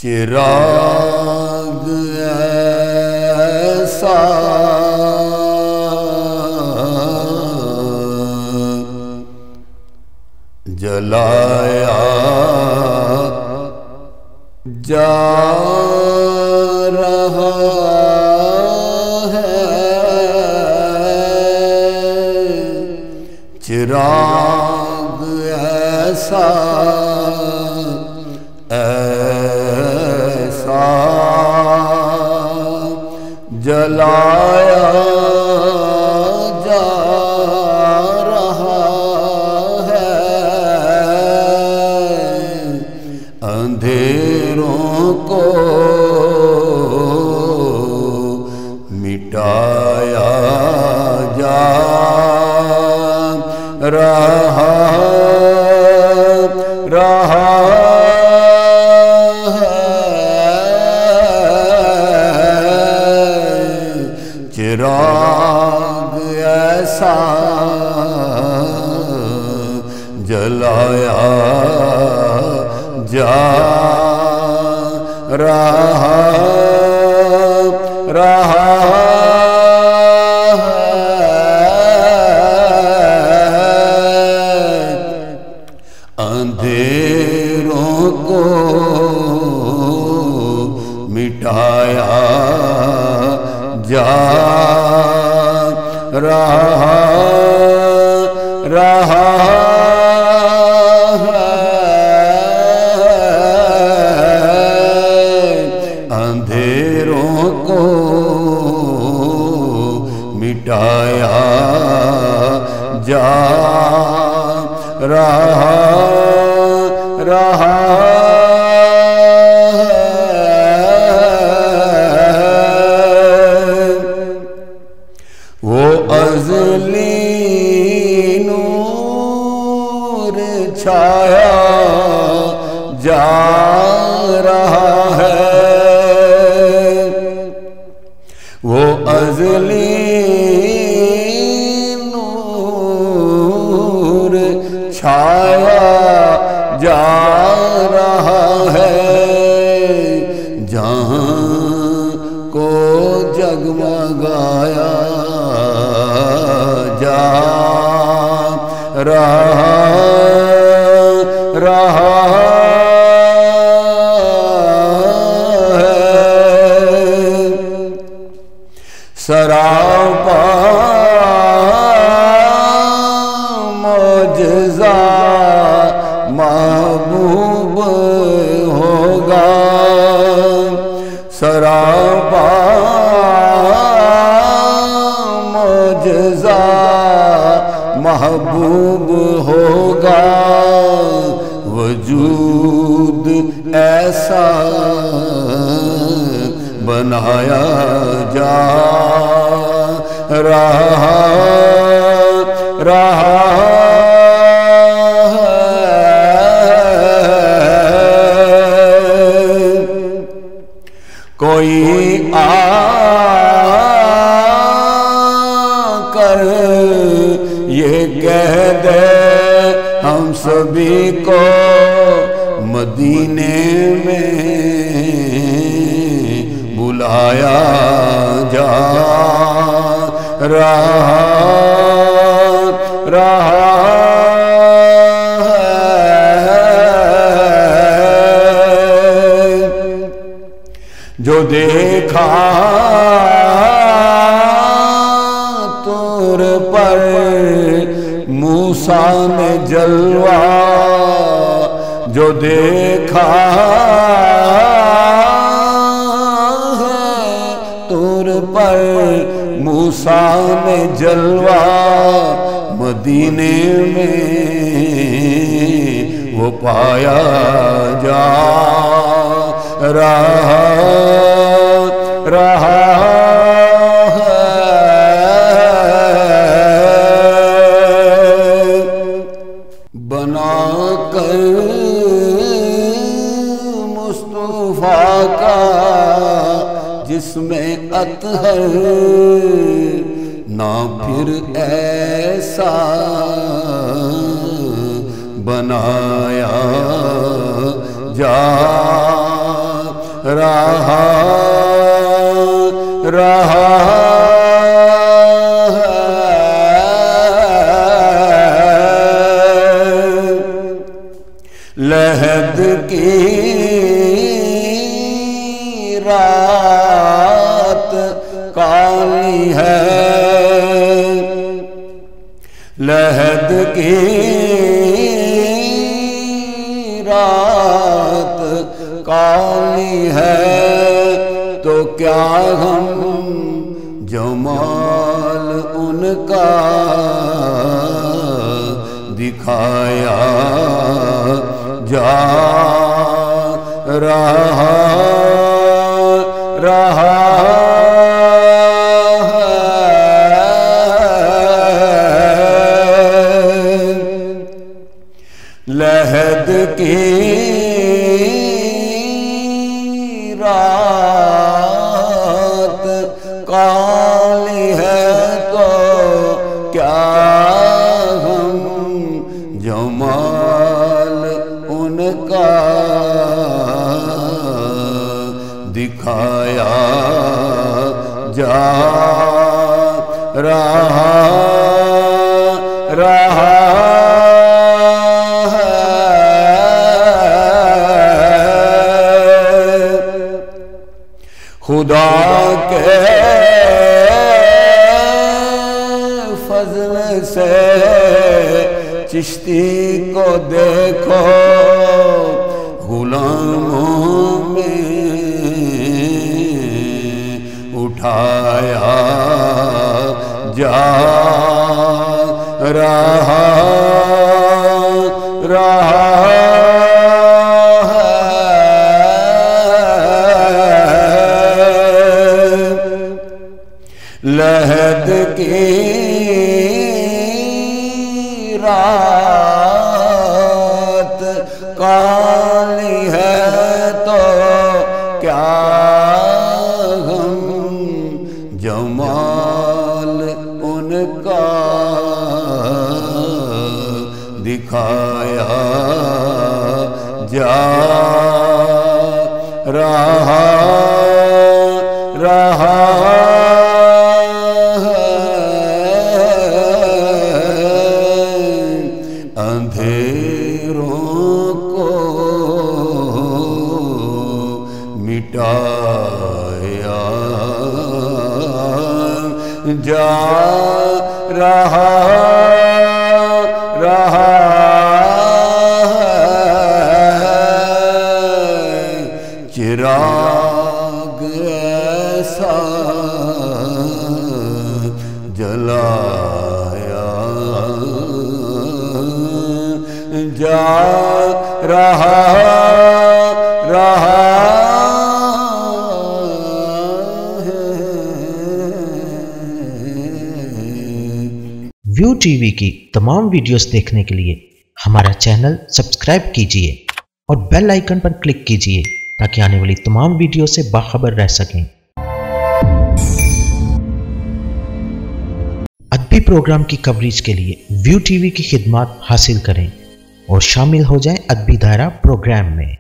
چراغ ایسا جلایا جا رہا ہے، چراغ ایسا ایسا جلایا جا رہا ہے، اندھیروں کو مٹایا جا رہا چراغ ایسا جلایا جا رہا اندھیروں کو مٹایا جا رہا اندھیروں کو مٹایا جا رہا وہ ازلی نور چھایا جا رہا ہے، وہ ازلی نور چھایا جا رہا ہے، جہاں کو جگمگایا جا رہا ہے، سراپا معجزہ محبوب ہوگا، سراپا معجزہ محبوب ہوگا، وجود ایسا بنایا جا رہا کوئی آ کر یہ کہہ دے ہم سبھی کو مدینے میں بلایا جا رہا جو دیکھا طور پر موسیٰ نے جلوہ، جو دیکھا طور پر موسیٰ نے جلوہ، مدینے میں وہ پایا جا رہا بنا کر مصطفیٰ کا جس میں اطہر، نہ پھر ایسے कैसा बनाया जा रहा लहद की रात काली है, लहद की रात काली है, तो क्या हम जमाल उनका दिखाया जा रहा लहद की रात काली है, तो क्या हम जमाल उनका दिखाया जा रहा खुदा के फजल से चिश्ती को देखो गुलामों में उठाया जा रहा लहद की रात काली है, तो क्या हम जमाल उनका दिखाया जा रहा अंधेरों को मिटाया जा रहा चिराग ऐसा जलाया जा रहा व्यू टीवी की तमाम वीडियोस देखने के लिए हमारा चैनल सब्सक्राइब कीजिए और बेल आइकन पर क्लिक कीजिए ताकि आने वाली तमाम वीडियो से बाखबर रह सकें। अदबी प्रोग्राम की कवरेज के लिए व्यू टीवी की खिदमत हासिल करें और शामिल हो जाएं अदबी दायरा प्रोग्राम में।